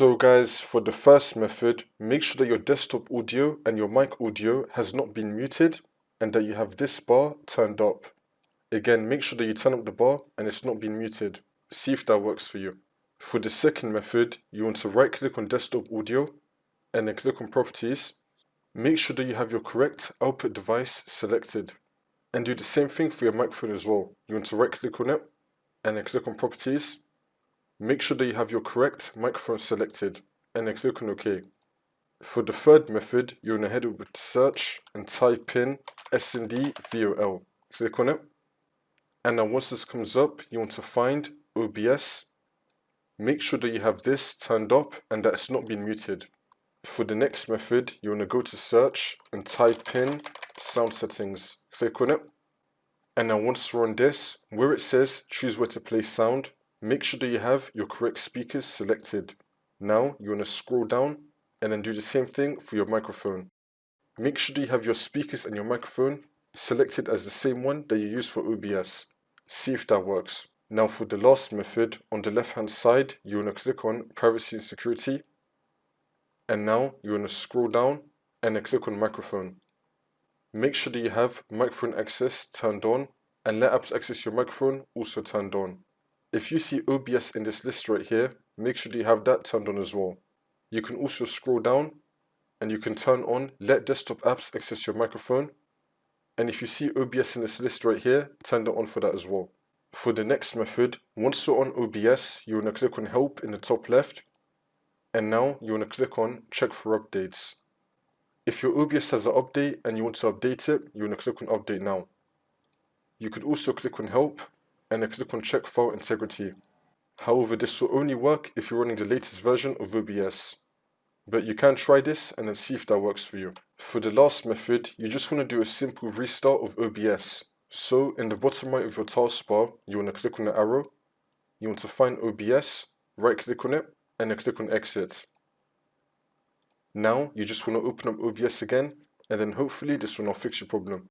So guys, for the first method, make sure that your desktop audio and your mic audio has not been muted and that you have this bar turned up. Again, make sure that you turn up the bar and it's not been muted. See if that works for you. For the second method, you want to right click on desktop audio and then click on properties. Make sure that you have your correct output device selected. And do the same thing for your microphone as well. You want to right click on it and then click on properties. Make sure that you have your correct microphone selected and then click on OK. For the third method, you want to head over to search and type in S&D VOL. Click on it. And now once this comes up, you want to find OBS. Make sure that you have this turned up and that it's not been muted. For the next method, you want to go to search and type in sound settings. Click on it. And now once you're on this, where it says choose where to play sound, make sure that you have your correct speakers selected. Now you want to scroll down and then do the same thing for your microphone. Make sure that you have your speakers and your microphone selected as the same one that you use for OBS. See if that works. Now for the last method, on the left hand side, you want to click on privacy and security. And now you want to scroll down and then click on microphone. Make sure that you have microphone access turned on and let apps access your microphone also turned on. If you see OBS in this list right here, make sure that you have that turned on as well. You can also scroll down and you can turn on let desktop apps access your microphone. And if you see OBS in this list right here, turn that on for that as well. For the next method, once you're on OBS, you want to click on help in the top left. And now you want to click on check for updates. If your OBS has an update and you want to update it, you want to click on update now. You could also click on help and then click on check file integrity. However, this will only work if you're running the latest version of OBS. But you can try this and then see if that works for you. For the last method, you just want to do a simple restart of OBS. So in the bottom right of your taskbar, you want to click on the arrow. You want to find OBS, right click on it, and then click on exit. Now you just want to open up OBS again, and then hopefully this will not fix your problem.